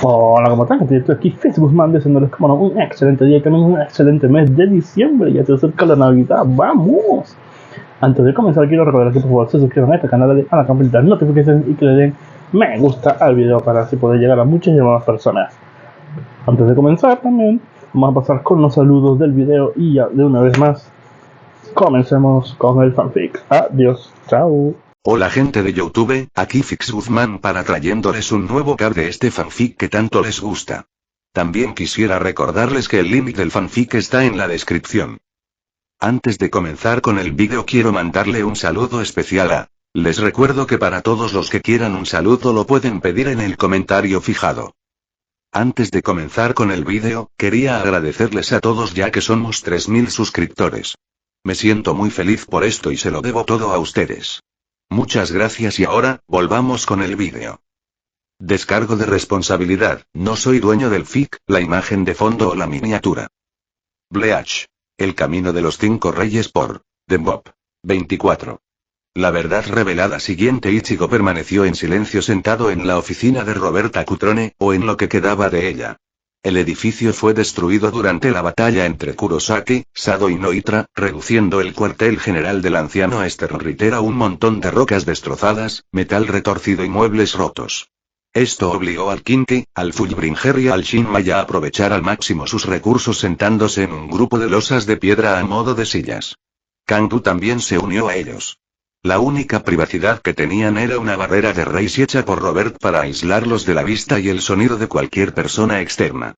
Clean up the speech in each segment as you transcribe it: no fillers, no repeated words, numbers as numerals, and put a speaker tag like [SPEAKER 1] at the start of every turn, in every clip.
[SPEAKER 1] Hola, ¿cómo están? Estoy aquí Facebook deseándoles como no, un excelente día, tenemos un excelente mes de diciembre, ya se acerca la Navidad, ¡vamos! Antes de comenzar quiero recordar que por favor se suscriban a este canal, le den a la campanita de notificaciones y que le den me gusta al video para así poder llegar a muchas y más personas. Antes de comenzar también vamos a pasar con los saludos del video y ya de una vez más comencemos con el fanfic. Adiós, chao.
[SPEAKER 2] Hola gente de YouTube, aquí Fix Guzmán para trayéndoles un nuevo cap de este fanfic que tanto les gusta. También quisiera recordarles que el link del fanfic está en la descripción. Antes de comenzar con el vídeo quiero mandarle un saludo especial a... Les recuerdo que para todos los que quieran un saludo lo pueden pedir en el comentario fijado. Antes de comenzar con el vídeo, quería agradecerles a todos ya que somos 3000 suscriptores. Me siento muy feliz por esto y se lo debo todo a ustedes. Muchas gracias y ahora, volvamos con el vídeo. Descargo de responsabilidad, no soy dueño del fic, la imagen de fondo o la miniatura. Bleach. El camino de los 5 reyes por The Mob 24. La verdad revelada siguiente: Ichigo permaneció en silencio sentado en la oficina de Roberta Cutrone, o en lo que quedaba de ella. El edificio fue destruido durante la batalla entre Kurosaki, Sado y Noitra, reduciendo el cuartel general del anciano Sternritter a un montón de rocas destrozadas, metal retorcido y muebles rotos. Esto obligó al Kinki, al Fullbringer y al Shinmaya a aprovechar al máximo sus recursos sentándose en un grupo de losas de piedra a modo de sillas. Kangdu también se unió a ellos. La única privacidad que tenían era una barrera de Reis hecha por Robert para aislarlos de la vista y el sonido de cualquier persona externa.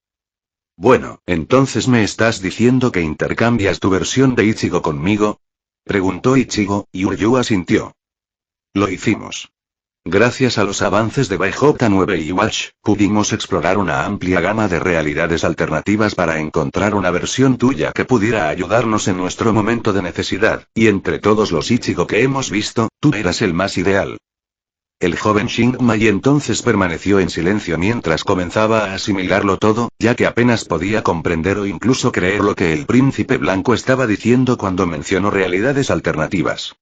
[SPEAKER 2] Bueno, entonces ¿me estás diciendo que intercambias tu versión de Ichigo conmigo? Preguntó Ichigo, y Uryu asintió. Lo hicimos. Gracias a los avances de BJ9 y Watch, pudimos explorar una amplia gama de realidades alternativas para encontrar una versión tuya que pudiera ayudarnos en nuestro momento de necesidad, y entre todos los Ichigo que hemos visto, tú eras el más ideal. El joven Shinmai entonces permaneció en silencio mientras comenzaba a asimilarlo todo, ya que apenas podía comprender o incluso creer lo que el príncipe blanco estaba diciendo cuando mencionó realidades alternativas.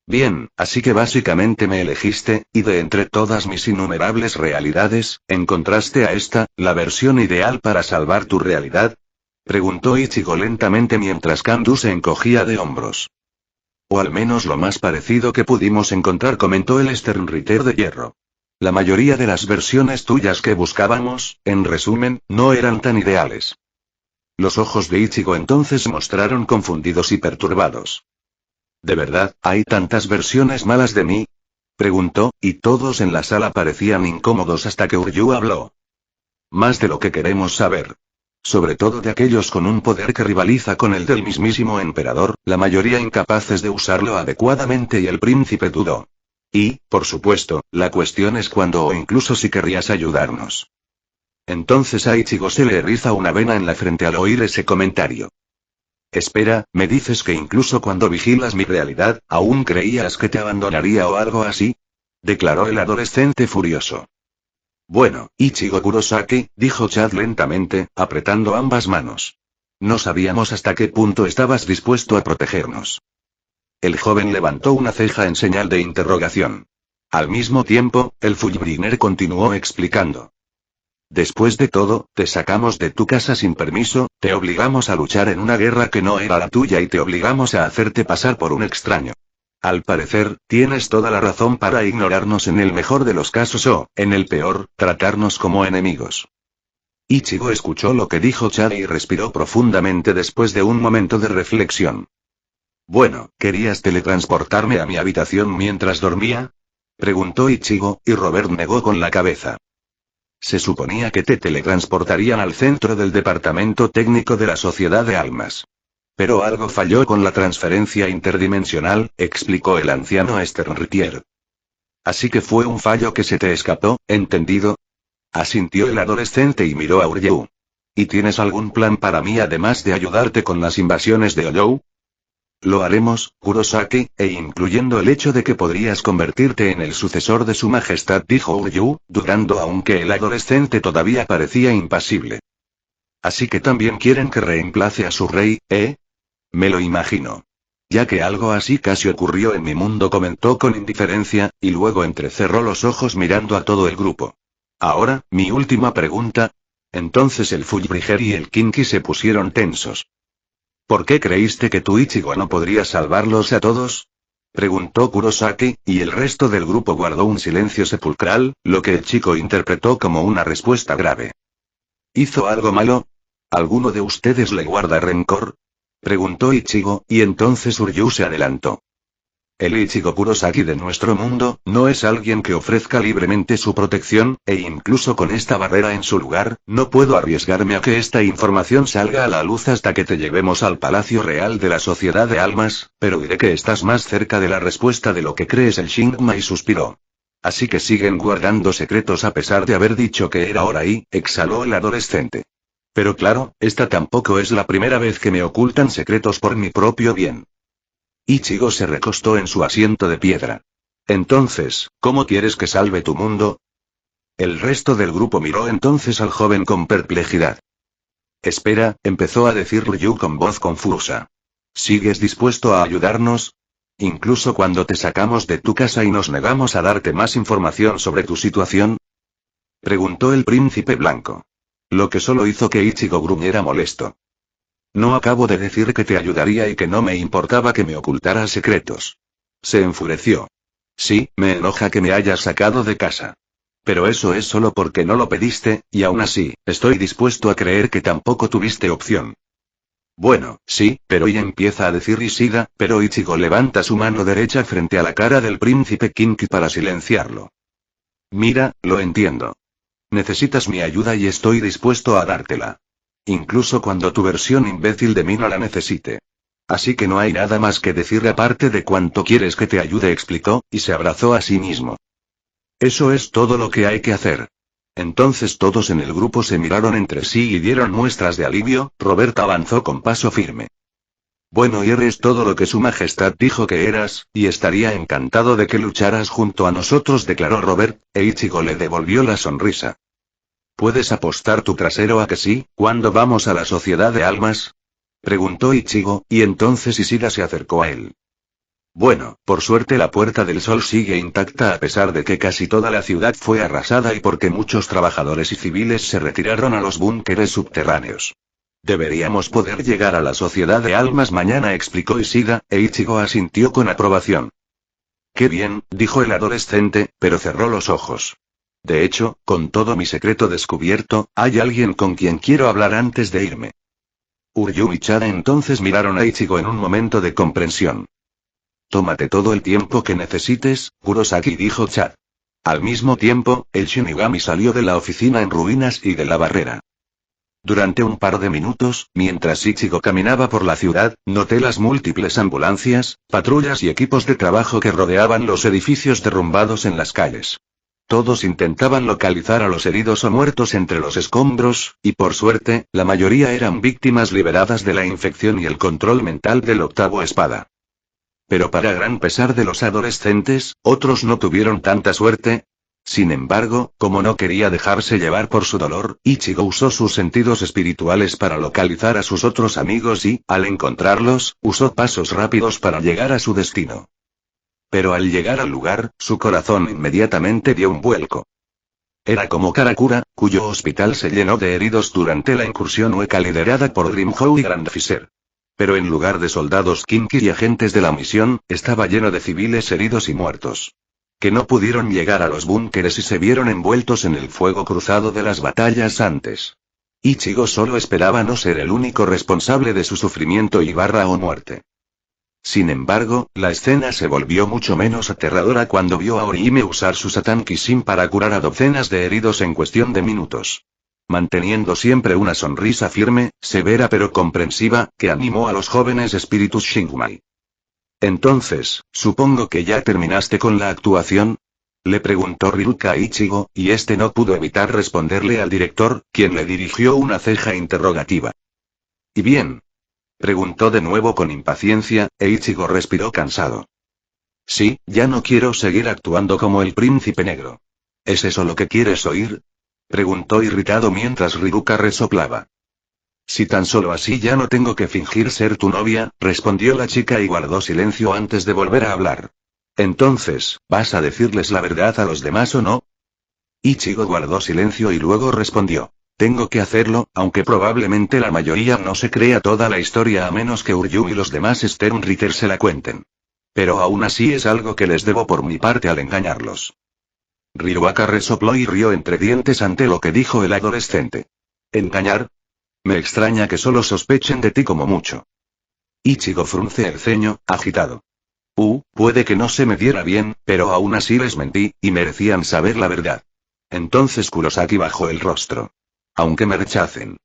[SPEAKER 2] Bien, así que básicamente me elegiste, y de entre todas mis innumerables realidades, ¿encontraste a esta, la versión ideal para salvar tu realidad? Preguntó Ichigo lentamente mientras Kangdu se encogía de hombros. O al menos lo más parecido que pudimos encontrar, comentó el Sternritter de hierro. La mayoría de las versiones tuyas que buscábamos, en resumen, no eran tan ideales. Los ojos de Ichigo entonces se mostraron confundidos y perturbados. ¿De verdad, hay tantas versiones malas de mí? Preguntó, y todos en la sala parecían incómodos hasta que Uryu habló. Más de lo que queremos saber. Sobre todo de aquellos con un poder que rivaliza con el del mismísimo emperador, la mayoría incapaces de usarlo adecuadamente, y el príncipe dudó. Y, por supuesto, la cuestión es cuándo o incluso si querrías ayudarnos. Entonces a Ichigo se le eriza una vena en la frente al oír ese comentario. Espera, ¿me dices que incluso cuando vigilas mi realidad, aún creías que te abandonaría o algo así? Declaró el adolescente furioso. Bueno, Ichigo Kurosaki, dijo Chad lentamente, apretando ambas manos. No sabíamos hasta qué punto estabas dispuesto a protegernos. El joven levantó una ceja en señal de interrogación. Al mismo tiempo, el Fullbringer continuó explicando. Después de todo, te sacamos de tu casa sin permiso, te obligamos a luchar en una guerra que no era la tuya y te obligamos a hacerte pasar por un extraño. Al parecer, tienes toda la razón para ignorarnos en el mejor de los casos o, en el peor, tratarnos como enemigos. Ichigo escuchó lo que dijo Chad y respiró profundamente después de un momento de reflexión. Bueno, ¿querías teletransportarme a mi habitación mientras dormía? Preguntó Ichigo, y Robert negó con la cabeza. Se suponía que te teletransportarían al centro del departamento técnico de la Sociedad de Almas. Pero algo falló con la transferencia interdimensional, explicó el anciano Sternritter. Así que fue un fallo que se te escapó, ¿entendido? Asintió el adolescente y miró a Uryu. ¿Y tienes algún plan para mí además de ayudarte con las invasiones de Ollou? Lo haremos, Kurosaki, e incluyendo el hecho de que podrías convertirte en el sucesor de su majestad, dijo Uryu, dudando aunque el adolescente todavía parecía impasible. Así que también quieren que reemplace a su rey, ¿eh? Me lo imagino. Ya que algo así casi ocurrió en mi mundo, comentó con indiferencia, y luego entrecerró los ojos mirando a todo el grupo. Ahora, mi última pregunta. Entonces el Fullbringer y el Kinky se pusieron tensos. ¿Por qué creíste que tu Ichigo no podría salvarlos a todos? Preguntó Kurosaki, y el resto del grupo guardó un silencio sepulcral, lo que el chico interpretó como una respuesta grave. ¿Hizo algo malo? ¿Alguno de ustedes le guarda rencor? Preguntó Ichigo, y entonces Uryu se adelantó. El Ichigo Kurosaki de nuestro mundo, no es alguien que ofrezca libremente su protección, e incluso con esta barrera en su lugar, no puedo arriesgarme a que esta información salga a la luz hasta que te llevemos al Palacio Real de la Sociedad de Almas, pero diré que estás más cerca de la respuesta de lo que crees. El Shingma y suspiró. Así que siguen guardando secretos a pesar de haber dicho que era hora y, exhaló el adolescente. Pero claro, esta tampoco es la primera vez que me ocultan secretos por mi propio bien. Ichigo se recostó en su asiento de piedra. Entonces, ¿cómo quieres que salve tu mundo? El resto del grupo miró entonces al joven con perplejidad. Espera, empezó a decir Ryu con voz confusa. ¿Sigues dispuesto a ayudarnos? ¿Incluso cuando te sacamos de tu casa y nos negamos a darte más información sobre tu situación? Preguntó el príncipe blanco. Lo que solo hizo que Ichigo gruñera molesto. No acabo de decir que te ayudaría y que no me importaba que me ocultaras secretos. Se enfureció. Sí, me enoja que me hayas sacado de casa. Pero eso es solo porque no lo pediste, y aún así, estoy dispuesto a creer que tampoco tuviste opción. Bueno, sí, pero y empieza a decir Ishida, pero Ichigo levanta su mano derecha frente a la cara del príncipe Kinky para silenciarlo. Mira, lo entiendo. Necesitas mi ayuda y estoy dispuesto a dártela. Incluso cuando tu versión imbécil de mí no la necesite. Así que no hay nada más que decir aparte de cuánto quieres que te ayude, explicó, y se abrazó a sí mismo. Eso es todo lo que hay que hacer. Entonces todos en el grupo se miraron entre sí y dieron muestras de alivio. Roberta avanzó con paso firme. Bueno, y eres todo lo que su majestad dijo que eras, y estaría encantado de que lucharas junto a nosotros, declaró Robert, e Ichigo le devolvió la sonrisa. ¿Puedes apostar tu trasero a que sí? ¿Cuándo vamos a la Sociedad de Almas? Preguntó Ichigo, y entonces Ishida se acercó a él. Bueno, por suerte la Puerta del Sol sigue intacta a pesar de que casi toda la ciudad fue arrasada y porque muchos trabajadores y civiles se retiraron a los búnkeres subterráneos. Deberíamos poder llegar a la Sociedad de Almas mañana, explicó Ishida, e Ichigo asintió con aprobación. Qué bien, dijo el adolescente, pero cerró los ojos. De hecho, con todo mi secreto descubierto, hay alguien con quien quiero hablar antes de irme. Uryu y Chada entonces miraron a Ichigo en un momento de comprensión. Tómate todo el tiempo que necesites, Kurosaki, dijo Chad. Al mismo tiempo, el Shinigami salió de la oficina en ruinas y de la barrera. Durante un par de minutos, mientras Ichigo caminaba por la ciudad, noté las múltiples ambulancias, patrullas y equipos de trabajo que rodeaban los edificios derrumbados en las calles. Todos intentaban localizar a los heridos o muertos entre los escombros, y por suerte, la mayoría eran víctimas liberadas de la infección y el control mental del octavo espada. Pero para gran pesar de los adolescentes, otros no tuvieron tanta suerte. Sin embargo, como no quería dejarse llevar por su dolor, Ichigo usó sus sentidos espirituales para localizar a sus otros amigos y, al encontrarlos, usó pasos rápidos para llegar a su destino. Pero al llegar al lugar, su corazón inmediatamente dio un vuelco. Era como Karakura, cuyo hospital se llenó de heridos durante la incursión hueca liderada por Grimhow y Grandfisher. Pero en lugar de soldados Kinky y agentes de la misión, estaba lleno de civiles heridos y muertos. Que no pudieron llegar a los búnkeres y se vieron envueltos en el fuego cruzado de las batallas antes. Ichigo solo esperaba no ser el único responsable de su sufrimiento o muerte. Sin embargo, la escena se volvió mucho menos aterradora cuando vio a Orihime usar su Satan Kishin para curar a docenas de heridos en cuestión de minutos. Manteniendo siempre una sonrisa firme, severa pero comprensiva, que animó a los jóvenes espíritus Shingmai. Entonces, supongo que ya terminaste con la actuación, le preguntó Ryuka a Ichigo, y este no pudo evitar responderle al director, quien le dirigió una ceja interrogativa. ¿Y bien? Preguntó de nuevo con impaciencia, e Ichigo respiró cansado. Sí, ya no quiero seguir actuando como el príncipe negro. ¿Es eso lo que quieres oír? Preguntó irritado mientras Ryuka resoplaba. Si tan solo así ya no tengo que fingir ser tu novia, respondió la chica y guardó silencio antes de volver a hablar. Entonces, ¿vas a decirles la verdad a los demás o no? Ichigo guardó silencio y luego respondió. Tengo que hacerlo, aunque probablemente la mayoría no se crea toda la historia a menos que Uryu y los demás Sternritter se la cuenten. Pero aún así es algo que les debo por mi parte al engañarlos. Ryuaka resopló y rió entre dientes ante lo que dijo el adolescente. ¿Engañar? Me extraña que solo sospechen de ti como mucho. Ichigo frunce el ceño, agitado. Puede que no se me diera bien, pero aún así les mentí, y merecían saber la verdad. Entonces Kurosaki bajó el rostro. Aunque me rechacen.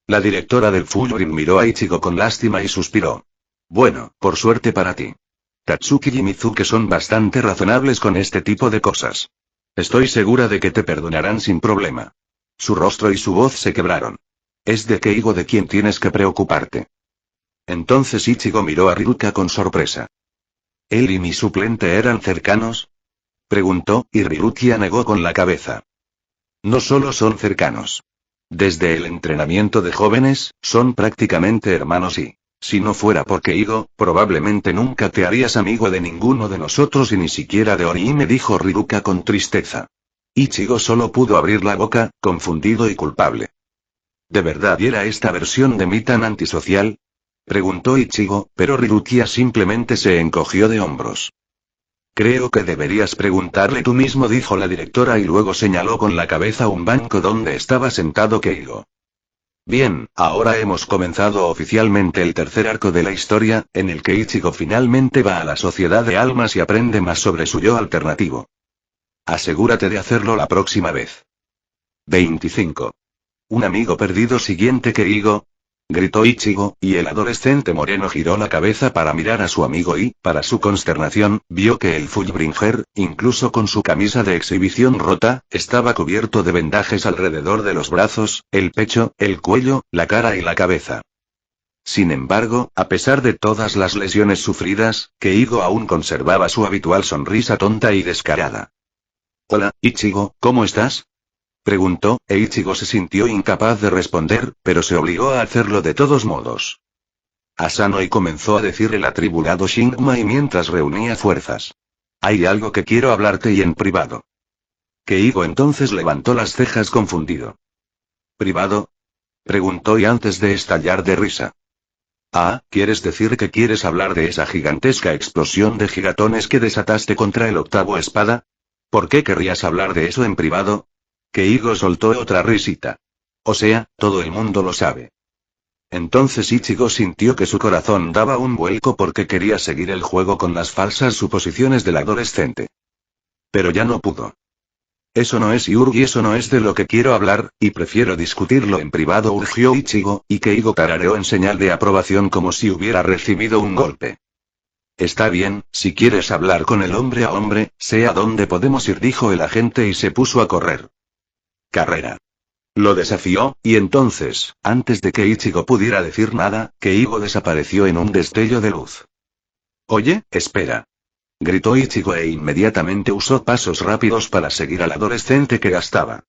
[SPEAKER 2] La directora del Fullbring miró a Ichigo con lástima y suspiró. Bueno, por suerte para ti. Tatsuki y Mizuki son bastante razonables con este tipo de cosas. Estoy segura de que te perdonarán sin problema. Su rostro y su voz se quebraron. Es de Keigo de quien tienes que preocuparte. Entonces Ichigo miró a Ryuka con sorpresa. ¿Él y mi suplente eran cercanos? Preguntó, y Ryukia negó con la cabeza. No solo son cercanos. Desde el entrenamiento de jóvenes, son prácticamente hermanos y, si no fuera por Keigo, probablemente nunca te harías amigo de ninguno de nosotros y ni siquiera de Orihime, dijo Ryuka con tristeza. Ichigo solo pudo abrir la boca, confundido y culpable. ¿De verdad era esta versión de mí tan antisocial? Preguntó Ichigo, pero Ryukia simplemente se encogió de hombros. Creo que deberías preguntarle tú mismo, dijo la directora y luego señaló con la cabeza un banco donde estaba sentado Keigo. Bien, ahora hemos comenzado oficialmente el tercer arco de la historia, en el que Ichigo finalmente va a la Sociedad de Almas y aprende más sobre su yo alternativo. Asegúrate de hacerlo la próxima vez. 25. Un amigo perdido siguiente Keigo, gritó Ichigo, y el adolescente moreno giró la cabeza para mirar a su amigo y, para su consternación, vio que el Fullbringer, incluso con su camisa de exhibición rota, estaba cubierto de vendajes alrededor de los brazos, el pecho, el cuello, la cara y la cabeza. Sin embargo, a pesar de todas las lesiones sufridas, Keigo aún conservaba su habitual sonrisa tonta y descarada. Hola, Ichigo, ¿cómo estás? Preguntó, e Ichigo se sintió incapaz de responder, pero se obligó a hacerlo de todos modos. Asanoi comenzó a decir el atribulado Shingmai mientras reunía fuerzas. Hay algo que quiero hablarte y en privado. Keigo entonces levantó las cejas confundido. ¿Privado? Preguntó y antes de estallar de risa. ¿Quieres decir que quieres hablar de esa gigantesca explosión de gigatones que desataste contra el octavo espada? ¿Por qué querrías hablar de eso en privado? Keigo soltó otra risita. O sea, todo el mundo lo sabe. Entonces Ichigo sintió que su corazón daba un vuelco porque quería seguir el juego con las falsas suposiciones del adolescente. Pero ya no pudo. Eso no es Yurgi, eso no es de lo que quiero hablar, y prefiero discutirlo en privado, urgió Ichigo, y Keigo tarareó en señal de aprobación como si hubiera recibido un golpe. Está bien, si quieres hablar con el hombre a hombre, sé a dónde podemos ir, dijo el agente y se puso a correr. Carrera. Lo desafió, y entonces, antes de que Ichigo pudiera decir nada, Keigo desapareció en un destello de luz. Oye, espera. Gritó Ichigo e inmediatamente usó pasos rápidos para seguir al adolescente que gastaba.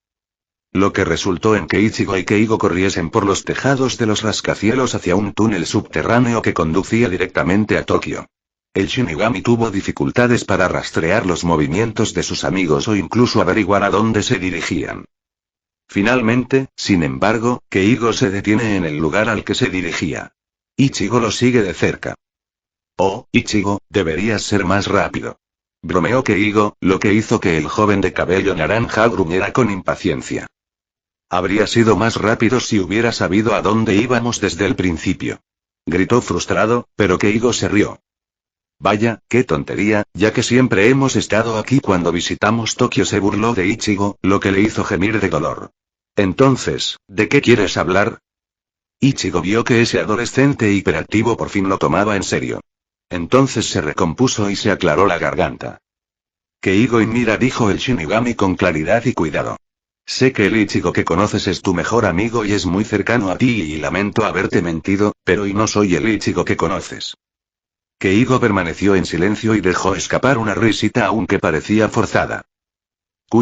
[SPEAKER 2] Lo que resultó en que Ichigo y Keigo corriesen por los tejados de los rascacielos hacia un túnel subterráneo que conducía directamente a Tokio. El Shinigami tuvo dificultades para rastrear los movimientos de sus amigos o incluso averiguar a dónde se dirigían. Finalmente, sin embargo, Keigo se detiene en el lugar al que se dirigía. Ichigo lo sigue de cerca. Oh, Ichigo, deberías ser más rápido. Bromeó Keigo, lo que hizo que el joven de cabello naranja gruñera con impaciencia. Habría sido más rápido si hubiera sabido a dónde íbamos desde el principio. Gritó frustrado, pero Keigo se rió. Vaya, qué tontería, ya que siempre hemos estado aquí cuando visitamos Tokio, se burló de Ichigo, lo que le hizo gemir de dolor. Entonces, ¿de qué quieres hablar? Ichigo vio que ese adolescente hiperactivo por fin lo tomaba en serio. Entonces se recompuso y se aclaró la garganta. Keigo y mira, dijo el Shinigami con claridad y cuidado. Sé que el Ichigo que conoces es tu mejor amigo y es muy cercano a ti y lamento haberte mentido, pero y no soy el Ichigo que conoces. Keigo permaneció en silencio y dejó escapar una risita aunque parecía forzada.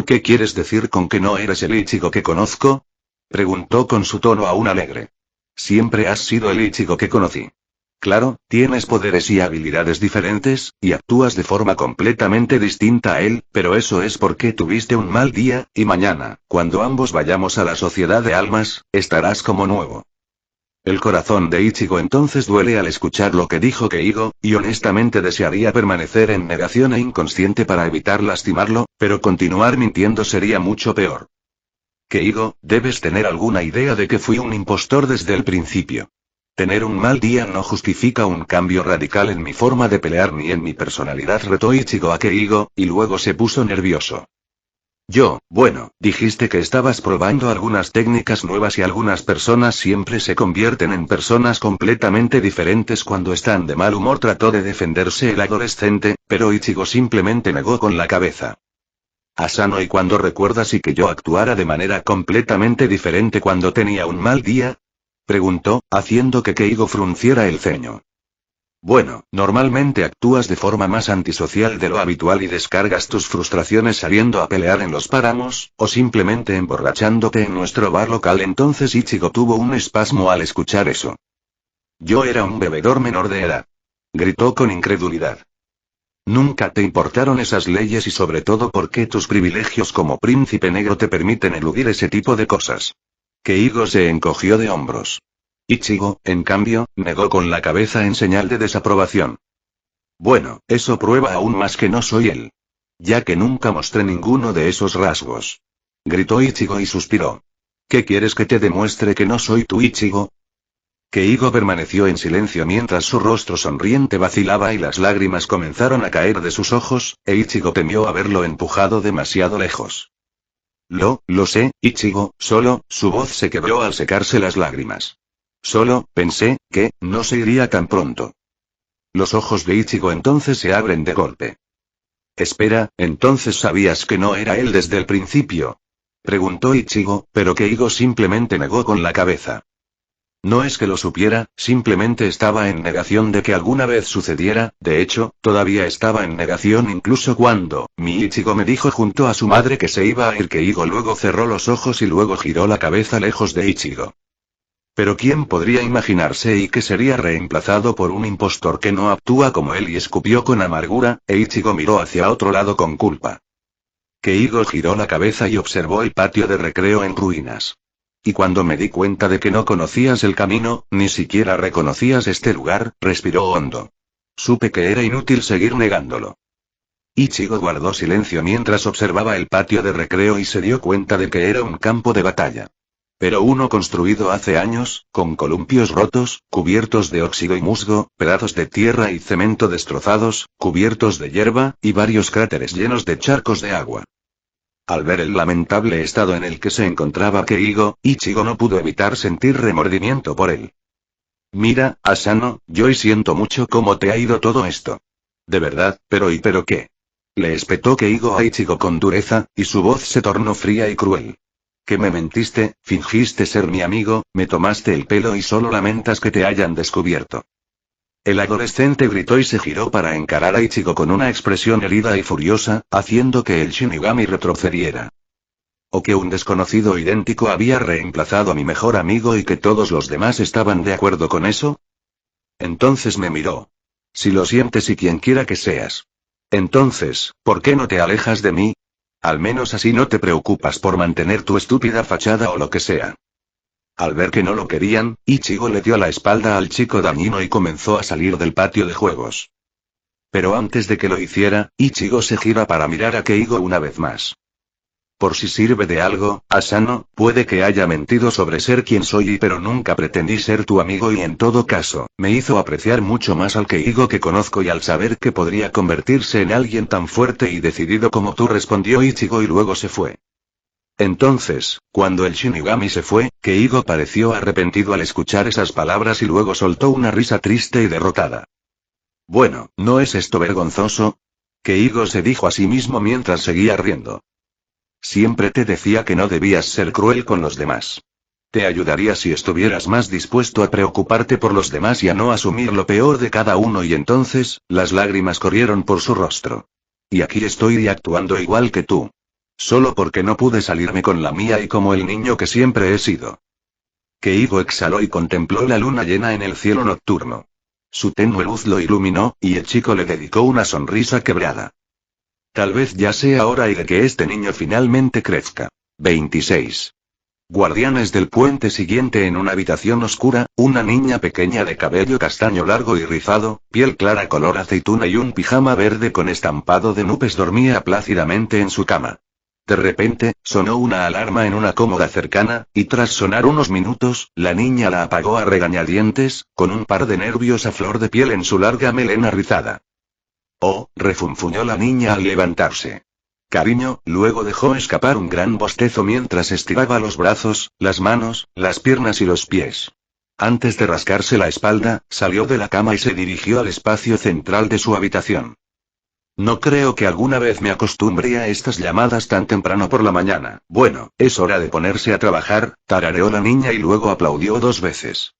[SPEAKER 2] ¿Qué quieres decir con que no eres el Ichigo que conozco? Preguntó con su tono aún alegre. Siempre has sido el Ichigo que conocí. Claro, tienes poderes y habilidades diferentes, y actúas de forma completamente distinta a él, pero eso es porque tuviste un mal día, y mañana, cuando ambos vayamos a la sociedad de almas, estarás como nuevo. El corazón de Ichigo entonces duele al escuchar lo que dijo Keigo, y honestamente desearía permanecer en negación e inconsciente para evitar lastimarlo, pero continuar mintiendo sería mucho peor. Keigo, debes tener alguna idea de que fui un impostor desde el principio. Tener un mal día no justifica un cambio radical en mi forma de pelear ni en mi personalidad, retó Ichigo a Keigo, y luego se puso nervioso. Bueno, dijiste que estabas probando algunas técnicas nuevas y algunas personas siempre se convierten en personas completamente diferentes cuando están de mal humor, trató de defenderse el adolescente, pero Ichigo simplemente negó con la cabeza. Asano, ¿y cuando recuerdas y que yo actuara de manera completamente diferente cuando tenía un mal día? Preguntó, haciendo que Keigo frunciera el ceño. Bueno, normalmente actúas de forma más antisocial de lo habitual y descargas tus frustraciones saliendo a pelear en los páramos, o simplemente emborrachándote en nuestro bar local. Entonces Ichigo tuvo un espasmo al escuchar eso. Yo era un bebedor menor de edad. Gritó con incredulidad. Nunca te importaron esas leyes y sobre todo porque tus privilegios como príncipe negro te permiten eludir ese tipo de cosas. Keigo se encogió de hombros. Ichigo, en cambio, negó con la cabeza en señal de desaprobación. Bueno, eso prueba aún más que no soy él. Ya que nunca mostré ninguno de esos rasgos. Gritó Ichigo y suspiró. ¿Qué quieres que te demuestre que no soy tu Ichigo? Keigo permaneció en silencio mientras su rostro sonriente vacilaba y las lágrimas comenzaron a caer de sus ojos, e Ichigo temió haberlo empujado demasiado lejos. Lo sé, Ichigo, solo, su voz se quebró al secarse las lágrimas. Solo, pensé, que, no se iría tan pronto. Los ojos de Ichigo entonces se abren de golpe. Espera, ¿entonces sabías que no era él desde el principio? Preguntó Ichigo, pero Keigo simplemente negó con la cabeza. No es que lo supiera, simplemente estaba en negación de que alguna vez sucediera. De hecho, todavía estaba en negación incluso cuando mi Ichigo me dijo junto a su madre que se iba a ir. Keigo luego cerró los ojos y luego giró la cabeza lejos de Ichigo. Pero ¿quién podría imaginarse y que sería reemplazado por un impostor que no actúa como él? Y escupió con amargura, e Ichigo miró hacia otro lado con culpa. Keigo giró la cabeza y observó el patio de recreo en ruinas. Y cuando me di cuenta de que no conocías el camino, ni siquiera reconocías este lugar, respiró hondo. Supe que era inútil seguir negándolo. Ichigo guardó silencio mientras observaba el patio de recreo y se dio cuenta de que era un campo de batalla. Pero uno construido hace años, con columpios rotos, cubiertos de óxido y musgo, pedazos de tierra y cemento destrozados, cubiertos de hierba, y varios cráteres llenos de charcos de agua. Al ver el lamentable estado en el que se encontraba Keigo, Ichigo no pudo evitar sentir remordimiento por él. Mira, Asano, yo siento mucho cómo te ha ido todo esto. De verdad, pero qué. Le espetó Keigo a Ichigo con dureza, y su voz se tornó fría y cruel. Que me mentiste, fingiste ser mi amigo, me tomaste el pelo y solo lamentas que te hayan descubierto. El adolescente gritó y se giró para encarar a Ichigo con una expresión herida y furiosa, haciendo que el Shinigami retrocediera. O que un desconocido idéntico había reemplazado a mi mejor amigo y que todos los demás estaban de acuerdo con eso. Entonces me miró. Si lo sientes y quien quiera que seas. Entonces, ¿por qué no te alejas de mí? Al menos así no te preocupas por mantener tu estúpida fachada o lo que sea. Al ver que no lo querían, Ichigo le dio la espalda al chico dañino y comenzó a salir del patio de juegos. Pero antes de que lo hiciera, Ichigo se gira para mirar a Keigo una vez más. Por si sirve de algo, Asano, puede que haya mentido sobre ser quien soy pero nunca pretendí ser tu amigo y en todo caso, me hizo apreciar mucho más al Keigo que conozco y al saber que podría convertirse en alguien tan fuerte y decidido como tú, respondió Ichigo y luego se fue. Entonces, cuando el Shinigami se fue, Keigo pareció arrepentido al escuchar esas palabras y luego soltó una risa triste y derrotada. Bueno, ¿no es esto vergonzoso? Keigo se dijo a sí mismo mientras seguía riendo. Siempre te decía que no debías ser cruel con los demás. Te ayudaría si estuvieras más dispuesto a preocuparte por los demás y a no asumir lo peor de cada uno. Y entonces, las lágrimas corrieron por su rostro. Y aquí estoy actuando igual que tú. Solo porque no pude salirme con la mía y como el niño que siempre he sido. Keigo exhaló y contempló la luna llena en el cielo nocturno. Su tenue luz lo iluminó, y el chico le dedicó una sonrisa quebrada. Tal vez ya sea hora de que este niño finalmente crezca. 26. Guardianes del puente siguiente. En una habitación oscura, una niña pequeña de cabello castaño largo y rizado, piel clara color aceituna y un pijama verde con estampado de nubes dormía plácidamente en su cama. De repente, sonó una alarma en una cómoda cercana, y tras sonar unos minutos, la niña la apagó a regañadientes, con un par de nervios a flor de piel en su larga melena rizada. Oh, refunfuñó la niña al levantarse. Cariño, luego dejó escapar un gran bostezo mientras estiraba los brazos, las manos, las piernas y los pies. Antes de rascarse la espalda, salió de la cama y se dirigió al espacio central de su habitación. No creo que alguna vez me acostumbre a estas llamadas tan temprano por la mañana. Bueno, es hora de ponerse a trabajar, tarareó la niña y luego aplaudió 2 veces.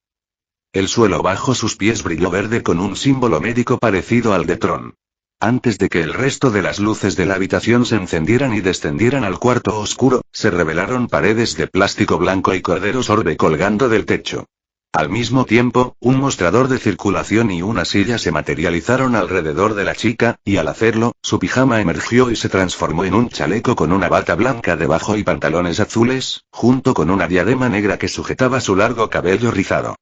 [SPEAKER 2] El suelo bajo sus pies brilló verde con un símbolo médico parecido al de Tron. Antes de que el resto de las luces de la habitación se encendieran y descendieran al cuarto oscuro, se revelaron paredes de plástico blanco y corderos orbe colgando del techo. Al mismo tiempo, un mostrador de circulación y una silla se materializaron alrededor de la chica, y al hacerlo, su pijama emergió y se transformó en un chaleco con una bata blanca debajo y pantalones azules, junto con una diadema negra que sujetaba su largo cabello rizado.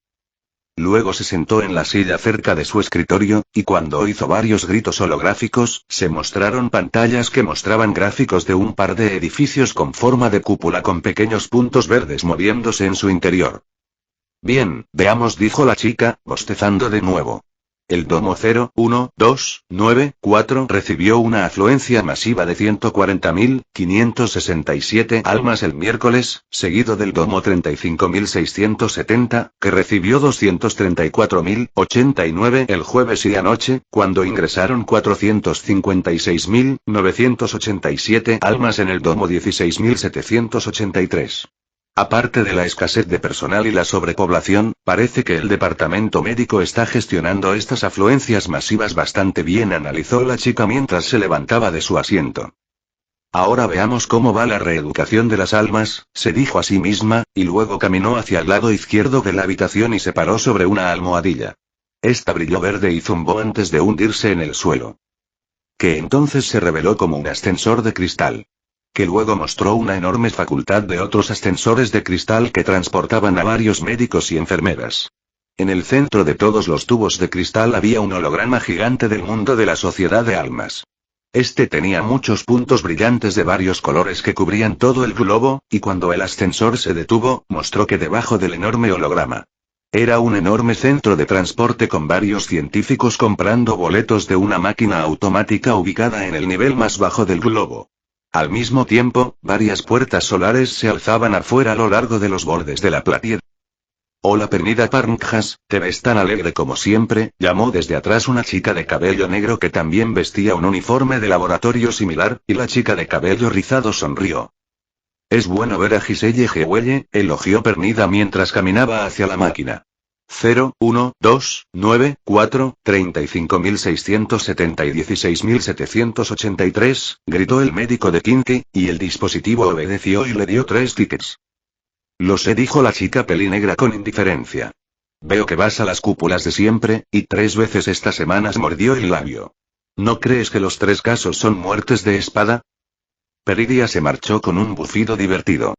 [SPEAKER 2] Luego se sentó en la silla cerca de su escritorio, y cuando hizo varios gritos holográficos, se mostraron pantallas que mostraban gráficos de un par de edificios con forma de cúpula con pequeños puntos verdes moviéndose en su interior. Bien, veamos, dijo la chica, bostezando de nuevo. El domo 01294 recibió una afluencia masiva de 140.567 almas el miércoles, seguido del domo 35.670, que recibió 234.089 el jueves y anoche, cuando ingresaron 456.987 almas en el domo 16.783. Aparte de la escasez de personal y la sobrepoblación, parece que el departamento médico está gestionando estas afluencias masivas bastante bien, analizó la chica mientras se levantaba de su asiento. Ahora veamos cómo va la reeducación de las almas, se dijo a sí misma, y luego caminó hacia el lado izquierdo de la habitación y se paró sobre una almohadilla. Esta brilló verde y zumbó antes de hundirse en el suelo. Que entonces se reveló como un ascensor de cristal. Que luego mostró una enorme facultad de otros ascensores de cristal que transportaban a varios médicos y enfermeras. En el centro de todos los tubos de cristal había un holograma gigante del mundo de la sociedad de almas. Este tenía muchos puntos brillantes de varios colores que cubrían todo el globo, y cuando el ascensor se detuvo, mostró que debajo del enorme holograma era un enorme centro de transporte con varios científicos comprando boletos de una máquina automática ubicada en el nivel más bajo del globo. Al mismo tiempo, varias puertas solares se alzaban afuera a lo largo de los bordes de la platier. Hola Pernida Parnjas, te ves tan alegre como siempre, llamó desde atrás una chica de cabello negro que también vestía un uniforme de laboratorio similar, y la chica de cabello rizado sonrió. Es bueno ver a Giselle Gewelle, elogió Pernida mientras caminaba hacia la máquina. 01294 35.670 y 16.783, gritó el médico de Kinky, y el dispositivo obedeció y le dio 3 tickets. Lo sé, dijo la chica pelinegra con indiferencia. Veo que vas a las cúpulas de siempre, y 3 veces esta semana mordió el labio. ¿No crees que los 3 casos son muertes de espada? Peridia se marchó con un bufido divertido.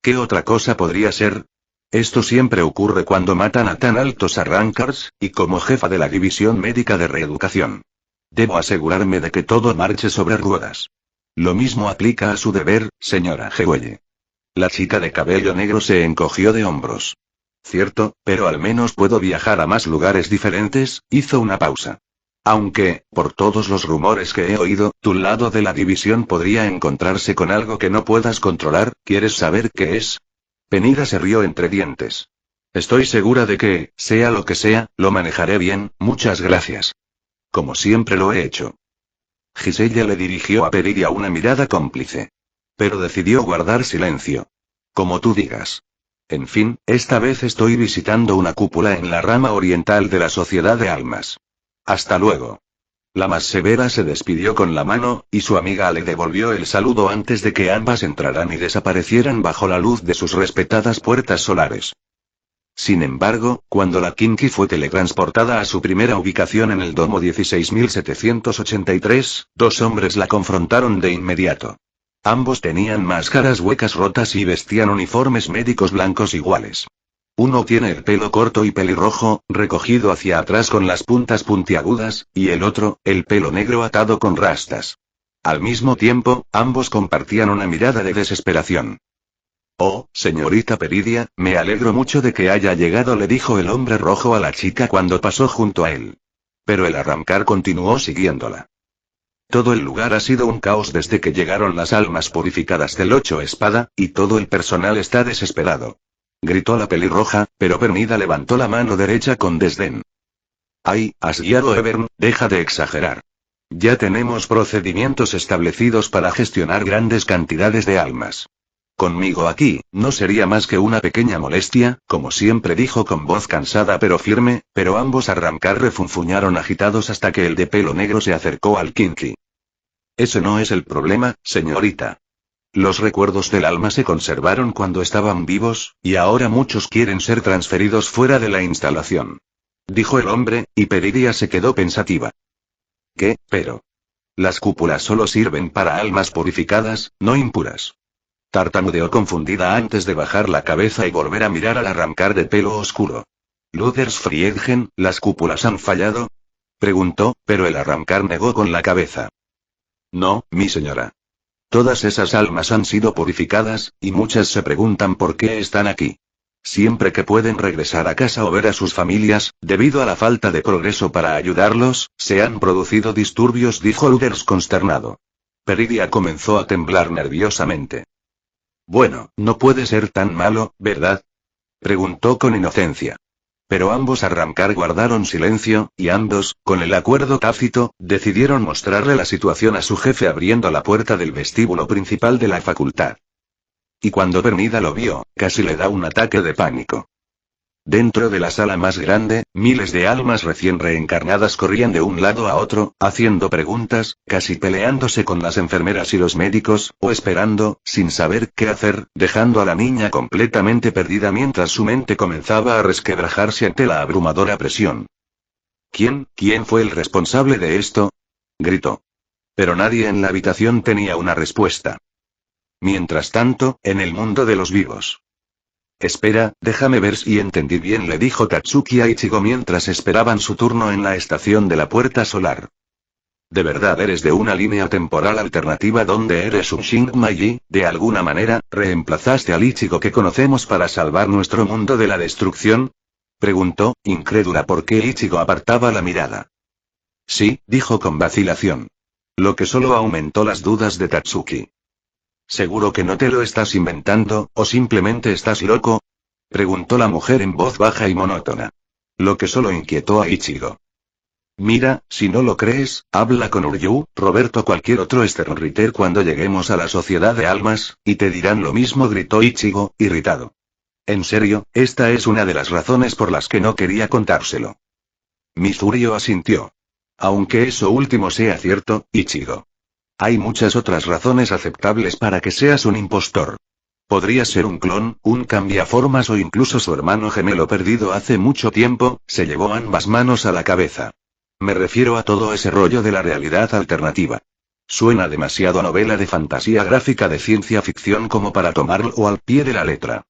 [SPEAKER 2] ¿Qué otra cosa podría ser? Esto siempre ocurre cuando matan a tan altos arrancars, y como jefa de la división médica de reeducación. Debo asegurarme de que todo marche sobre ruedas. Lo mismo aplica a su deber, señora Gewelle. La chica de cabello negro se encogió de hombros. Cierto, pero al menos puedo viajar a más lugares diferentes, hizo una pausa. Aunque, por todos los rumores que he oído, tu lado de la división podría encontrarse con algo que no puedas controlar, ¿quieres saber qué es? Penida se rió entre dientes. Estoy segura de que, sea lo que sea, lo manejaré bien, muchas gracias. Como siempre lo he hecho. Giselle le dirigió a Peridia una mirada cómplice. Pero decidió guardar silencio. Como tú digas. En fin, esta vez estoy visitando una cúpula en la rama oriental de la Sociedad de Almas. Hasta luego. La más severa se despidió con la mano, y su amiga le devolvió el saludo antes de que ambas entraran y desaparecieran bajo la luz de sus respetadas puertas solares. Sin embargo, cuando la Kinky fue teletransportada a su primera ubicación en el domo 16783, dos hombres la confrontaron de inmediato. Ambos tenían máscaras huecas rotas y vestían uniformes médicos blancos iguales. Uno tiene el pelo corto y pelirrojo, recogido hacia atrás con las puntas puntiagudas, y el otro, el pelo negro atado con rastas. Al mismo tiempo, ambos compartían una mirada de desesperación. Oh, señorita Peridia, me alegro mucho de que haya llegado, le dijo el hombre rojo a la chica cuando pasó junto a él. Pero el arrancar continuó siguiéndola. Todo el lugar ha sido un caos desde que llegaron las almas purificadas del 8 Espada, y todo el personal está desesperado. Gritó la pelirroja, pero Vernida levantó la mano derecha con desdén. Ay, has guiado Evern, deja de exagerar. Ya tenemos procedimientos establecidos para gestionar grandes cantidades de almas. Conmigo aquí, no sería más que una pequeña molestia, como siempre dijo con voz cansada pero firme, pero ambos arrancar refunfuñaron agitados hasta que el de pelo negro se acercó al Kinky. Ese no es el problema, señorita. Los recuerdos del alma se conservaron cuando estaban vivos, y ahora muchos quieren ser transferidos fuera de la instalación. Dijo el hombre, y Peridia se quedó pensativa. ¿Qué, pero? Las cúpulas solo sirven para almas purificadas, no impuras. Tartamudeó confundida antes de bajar la cabeza y volver a mirar al arrancar de pelo oscuro. Luders Friedgen, ¿las cúpulas han fallado? Preguntó, pero el arrancar negó con la cabeza. No, mi señora. Todas esas almas han sido purificadas, y muchas se preguntan por qué están aquí. Siempre que pueden regresar a casa o ver a sus familias, debido a la falta de progreso para ayudarlos, se han producido disturbios, dijo Luders consternado. Peridia comenzó a temblar nerviosamente. Bueno, no puede ser tan malo, ¿verdad? Preguntó con inocencia. Pero ambos arrancar guardaron silencio, y ambos, con el acuerdo tácito, decidieron mostrarle la situación a su jefe abriendo la puerta del vestíbulo principal de la facultad. Y cuando Vernida lo vio, casi le da un ataque de pánico. Dentro de la sala más grande, miles de almas recién reencarnadas corrían de un lado a otro, haciendo preguntas, casi peleándose con las enfermeras y los médicos, o esperando, sin saber qué hacer, dejando a la niña completamente perdida mientras su mente comenzaba a resquebrajarse ante la abrumadora presión. ¿Quién fue el responsable de esto? Gritó. Pero nadie en la habitación tenía una respuesta. Mientras tanto, en el mundo de los vivos. Espera, déjame ver si entendí bien, le dijo Tatsuki a Ichigo mientras esperaban su turno en la estación de la Puerta Solar. ¿De verdad eres de una línea temporal alternativa donde eres un Shingmaji? ¿De alguna manera, reemplazaste al Ichigo que conocemos para salvar nuestro mundo de la destrucción? Preguntó, incrédula porque Ichigo apartaba la mirada. Sí, dijo con vacilación. Lo que solo aumentó las dudas de Tatsuki. ¿Seguro que no te lo estás inventando, o simplemente estás loco? Preguntó la mujer en voz baja y monótona. Lo que solo inquietó a Ichigo. Mira, si no lo crees, habla con Uryu, Roberto, cualquier otro Sternritter cuando lleguemos a la Sociedad de Almas, y te dirán lo mismo, gritó Ichigo, irritado. En serio, esta es una de las razones por las que no quería contárselo. Mizurio asintió. Aunque eso último sea cierto, Ichigo. Hay muchas otras razones aceptables para que seas un impostor. Podría ser un clon, un cambiaformas o incluso su hermano gemelo perdido hace mucho tiempo. Se llevó ambas manos a la cabeza. Me refiero a todo ese rollo de la realidad alternativa. Suena demasiado a novela de fantasía gráfica de ciencia ficción como para tomarlo al pie de la letra.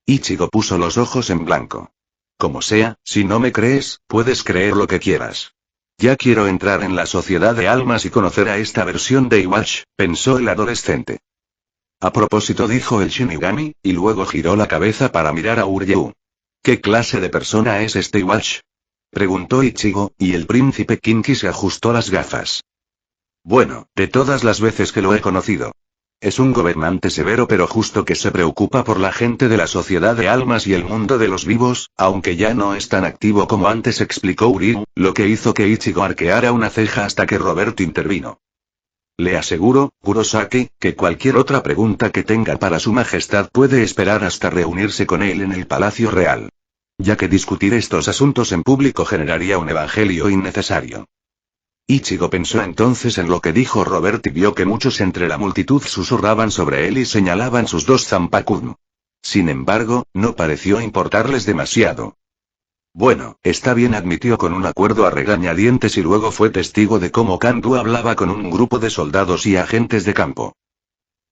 [SPEAKER 2] Ichigo puso los ojos en blanco. Como sea, si no me crees, puedes creer lo que quieras. Ya quiero entrar en la Sociedad de Almas y conocer a esta versión de Iwash, pensó el adolescente. A propósito, dijo el Shinigami, y luego giró la cabeza para mirar a Uryu. ¿Qué clase de persona es este Iwash? Preguntó Ichigo, y el príncipe Kinky se ajustó las gafas. Bueno, de todas las veces que lo he conocido. Es un gobernante severo pero justo que se preocupa por la gente de la Sociedad de Almas y el mundo de los vivos, aunque ya no es tan activo como antes, explicó Uryu, lo que hizo que Ichigo arqueara una ceja hasta que Roberto intervino. Le aseguro, Kurosaki, que cualquier otra pregunta que tenga para su majestad puede esperar hasta reunirse con él en el Palacio Real. Ya que discutir estos asuntos en público generaría un evangelio innecesario. Ichigo pensó entonces en lo que dijo Robert y vio que muchos entre la multitud susurraban sobre él y señalaban sus dos zanpakuno. Sin embargo, no pareció importarles demasiado. Bueno, está bien, admitió con un acuerdo a regañadientes y luego fue testigo de cómo Kandu hablaba con un grupo de soldados y agentes de campo.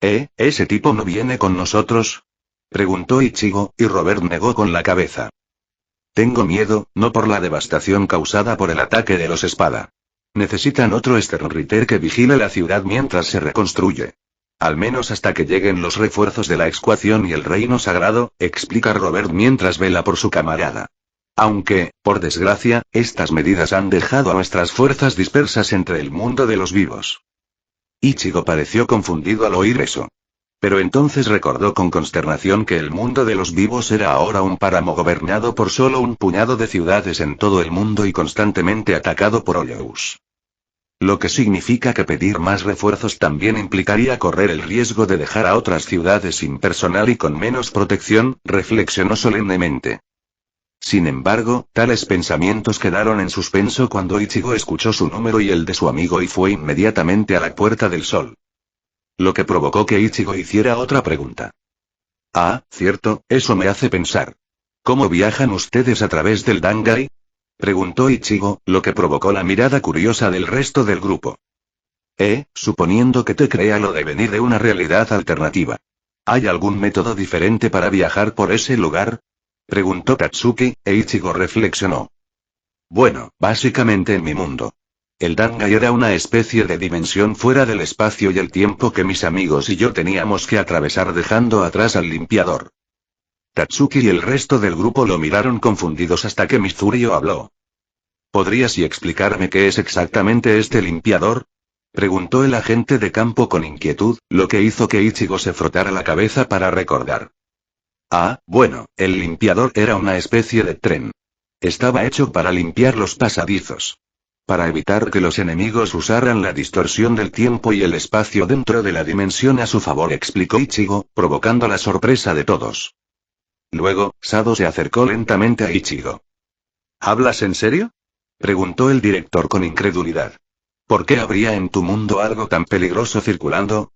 [SPEAKER 2] ¿Ese tipo no viene con nosotros? Preguntó Ichigo, y Robert negó con la cabeza. Tengo miedo, no por la devastación causada por el ataque de los espada. Necesitan otro Sternritter que vigile la ciudad mientras se reconstruye. Al menos hasta que lleguen los refuerzos de la excuación y el reino sagrado, explica Robert mientras vela por su camarada. Aunque, por desgracia, estas medidas han dejado a nuestras fuerzas dispersas entre el mundo de los vivos. Ichigo pareció confundido al oír eso. Pero entonces recordó con consternación que el mundo de los vivos era ahora un páramo gobernado por solo un puñado de ciudades en todo el mundo y constantemente atacado por Hoyous. Lo que significa que pedir más refuerzos también implicaría correr el riesgo de dejar a otras ciudades sin personal y con menos protección, reflexionó solemnemente. Sin embargo, tales pensamientos quedaron en suspenso cuando Ichigo escuchó su número y el de su amigo y fue inmediatamente a la Puerta del Sol. Lo que provocó que Ichigo hiciera otra pregunta. Ah, cierto, eso me hace pensar. ¿Cómo viajan ustedes a través del Dangai? Preguntó Ichigo, lo que provocó la mirada curiosa del resto del grupo. Suponiendo que te crea lo de venir de una realidad alternativa. ¿Hay algún método diferente para viajar por ese lugar? Preguntó Tatsuki, e Ichigo reflexionó. Bueno, básicamente en mi mundo. El Dangai era una especie de dimensión fuera del espacio y el tiempo que mis amigos y yo teníamos que atravesar dejando atrás al limpiador. Tatsuki y el resto del grupo lo miraron confundidos hasta que Mizurio habló. ¿Podrías explicarme qué es exactamente este limpiador? Preguntó el agente de campo con inquietud, lo que hizo que Ichigo se frotara la cabeza para recordar. Ah, bueno, el limpiador era una especie de tren. Estaba hecho para limpiar los pasadizos. Para evitar que los enemigos usaran la distorsión del tiempo y el espacio dentro de la dimensión a su favor, explicó Ichigo, provocando la sorpresa de todos. Luego, Sado se acercó lentamente a Ichigo. ¿Hablas en serio? Preguntó el director con incredulidad. ¿Por qué habría en tu mundo algo tan peligroso circulando?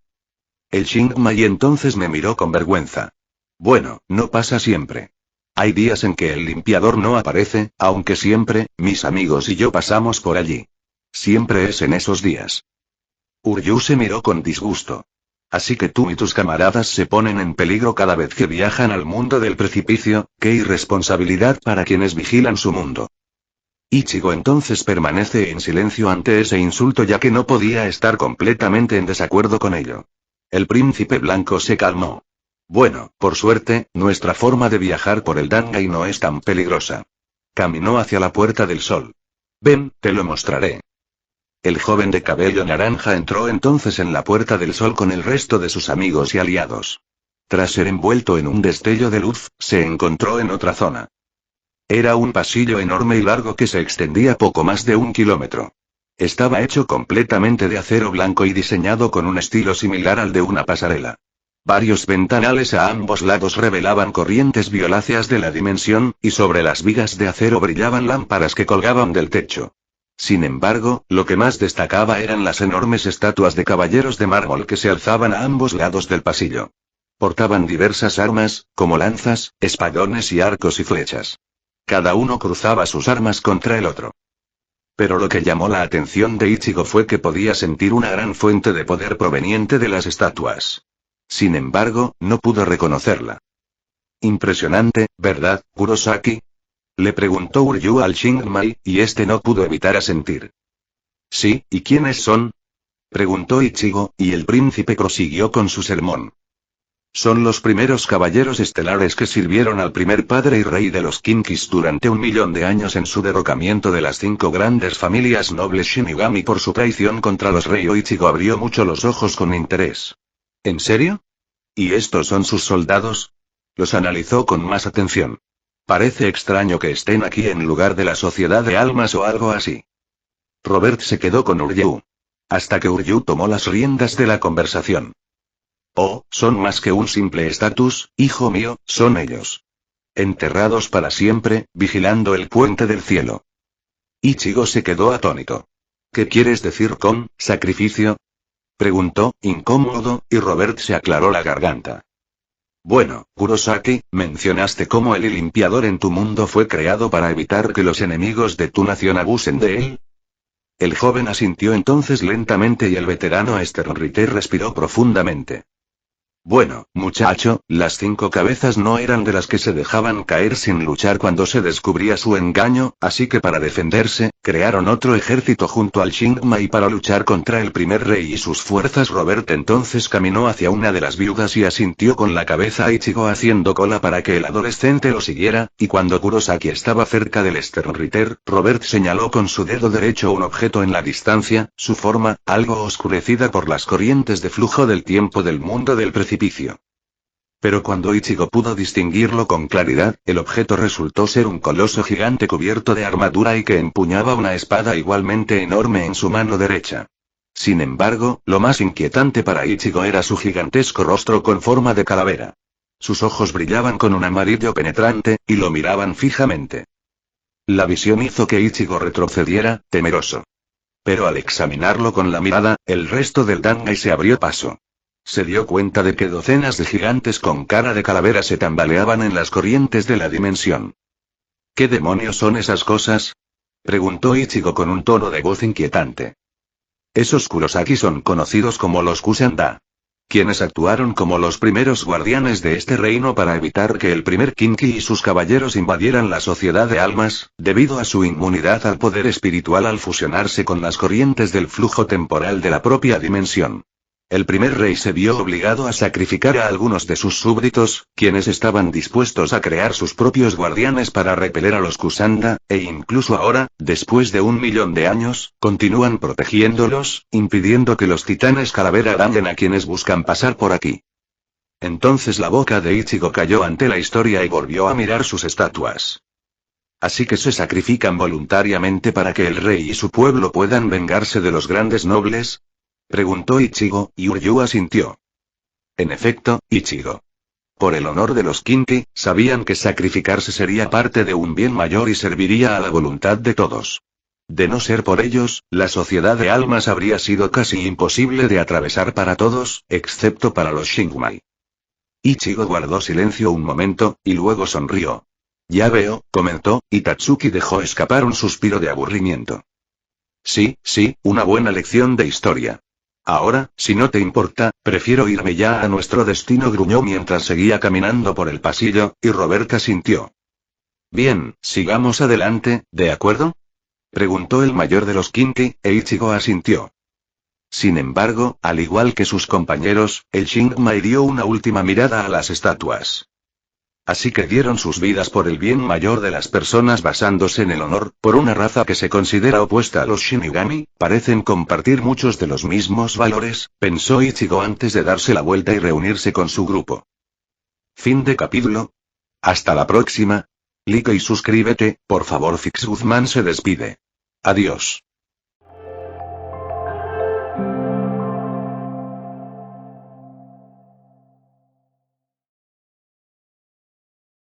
[SPEAKER 2] El Shingmai entonces me miró con vergüenza. Bueno, no pasa siempre. Hay días en que el limpiador no aparece, aunque siempre, mis amigos y yo pasamos por allí. Siempre es en esos días. Uryu se miró con disgusto. Así que tú y tus camaradas se ponen en peligro cada vez que viajan al mundo del precipicio, qué irresponsabilidad para quienes vigilan su mundo. Ichigo entonces permanece en silencio ante ese insulto ya que no podía estar completamente en desacuerdo con ello. El príncipe blanco se calmó. Bueno, por suerte, nuestra forma de viajar por el Dangai no es tan peligrosa. Caminó hacia la Puerta del Sol. Ven, te lo mostraré. El joven de cabello naranja entró entonces en la Puerta del Sol con el resto de sus amigos y aliados. Tras ser envuelto en un destello de luz, se encontró en otra zona. Era un pasillo enorme y largo que se extendía poco más de 1 kilómetro. Estaba hecho completamente de acero blanco y diseñado con un estilo similar al de una pasarela. Varios ventanales a ambos lados revelaban corrientes violáceas de la dimensión, y sobre las vigas de acero brillaban lámparas que colgaban del techo. Sin embargo, lo que más destacaba eran las enormes estatuas de caballeros de mármol que se alzaban a ambos lados del pasillo. Portaban diversas armas, como lanzas, espadones y arcos y flechas. Cada uno cruzaba sus armas contra el otro. Pero lo que llamó la atención de Ichigo fue que podía sentir una gran fuente de poder proveniente de las estatuas. Sin embargo, no pudo reconocerla. Impresionante, ¿verdad, Kurosaki? Le preguntó Uryu al Shingmai, y este no pudo evitar asentir. Sí, ¿y quiénes son? Preguntó Ichigo, y el príncipe prosiguió con su sermón. Son los primeros caballeros estelares que sirvieron al primer padre y rey de los Kinkis durante 1.000.000 de años en su derrocamiento de las 5 grandes familias nobles Shinigami por su traición contra los Ryo. Ichigo abrió mucho los ojos con interés. ¿En serio? ¿Y estos son sus soldados? Los analizó con más atención. Parece extraño que estén aquí en lugar de la Sociedad de Almas o algo así. Robert se quedó con Uryu. Hasta que Uryu tomó las riendas de la conversación. Oh, son más que un simple estatus, hijo mío, son ellos. Enterrados para siempre, vigilando el puente del cielo. Ichigo se quedó atónito. ¿Qué quieres decir con sacrificio? Preguntó, incómodo, y Robert se aclaró la garganta. Bueno, Kurosaki, mencionaste cómo el limpiador en tu mundo fue creado para evitar que los enemigos de tu nación abusen de él. El joven asintió entonces lentamente y el veterano Sternritter respiró profundamente. Bueno, muchacho, las 5 cabezas no eran de las que se dejaban caer sin luchar cuando se descubría su engaño, así que para defenderse, crearon otro ejército junto al Shingmai para luchar contra el primer rey y sus fuerzas. Robert entonces caminó hacia una de las viudas y asintió con la cabeza a Ichigo haciendo cola para que el adolescente lo siguiera, y cuando Kurosaki estaba cerca del Sternritter, Robert señaló con su dedo derecho un objeto en la distancia, su forma, algo oscurecida por las corrientes de flujo del tiempo del mundo del precipicio. Pero cuando Ichigo pudo distinguirlo con claridad, el objeto resultó ser un coloso gigante cubierto de armadura y que empuñaba una espada igualmente enorme en su mano derecha. Sin embargo, lo más inquietante para Ichigo era su gigantesco rostro con forma de calavera. Sus ojos brillaban con un amarillo penetrante, y lo miraban fijamente. La visión hizo que Ichigo retrocediera, temeroso. Pero al examinarlo con la mirada, el resto del Dangai se abrió paso. Se dio cuenta de que docenas de gigantes con cara de calavera se tambaleaban en las corrientes de la dimensión. ¿Qué demonios son esas cosas?, preguntó Ichigo con un tono de voz inquietante. Esos Kurosaki son conocidos como los Kusanda, quienes actuaron como los primeros guardianes de este reino para evitar que el primer Kinki y sus caballeros invadieran la sociedad de almas, debido a su inmunidad al poder espiritual al fusionarse con las corrientes del flujo temporal de la propia dimensión. El primer rey se vio obligado a sacrificar a algunos de sus súbditos, quienes estaban dispuestos a crear sus propios guardianes para repeler a los Kusanda, e incluso ahora, después de 1.000.000 de años, continúan protegiéndolos, impidiendo que los titanes calavera dañen a quienes buscan pasar por aquí. Entonces la boca de Ichigo cayó ante la historia y volvió a mirar sus estatuas. ¿Así que se sacrifican voluntariamente para que el rey y su pueblo puedan vengarse de los grandes nobles?, preguntó Ichigo, y Uryu asintió. En efecto, Ichigo. Por el honor de los Kinki, sabían que sacrificarse sería parte de un bien mayor y serviría a la voluntad de todos. De no ser por ellos, la sociedad de almas habría sido casi imposible de atravesar para todos, excepto para los Shingmai. Ichigo guardó silencio un momento, y luego sonrió. Ya veo, comentó, y Tatsuki dejó escapar un suspiro de aburrimiento. Sí, una buena lección de historia. Ahora, si no te importa, prefiero irme ya a nuestro destino, gruñó mientras seguía caminando por el pasillo, y Robert asintió. Bien, sigamos adelante, ¿de acuerdo?, preguntó el mayor de los Kinki, e Ichigo asintió. Sin embargo, al igual que sus compañeros, el Shingmai dio una última mirada a las estatuas. Así que dieron sus vidas por el bien mayor de las personas basándose en el honor, por una raza que se considera opuesta a los Shinigami, parecen compartir muchos de los mismos valores, pensó Ichigo antes de darse la vuelta y reunirse con su grupo. Fin de capítulo. Hasta la próxima. Like y suscríbete, por favor. Fix Guzmán se despide. Adiós.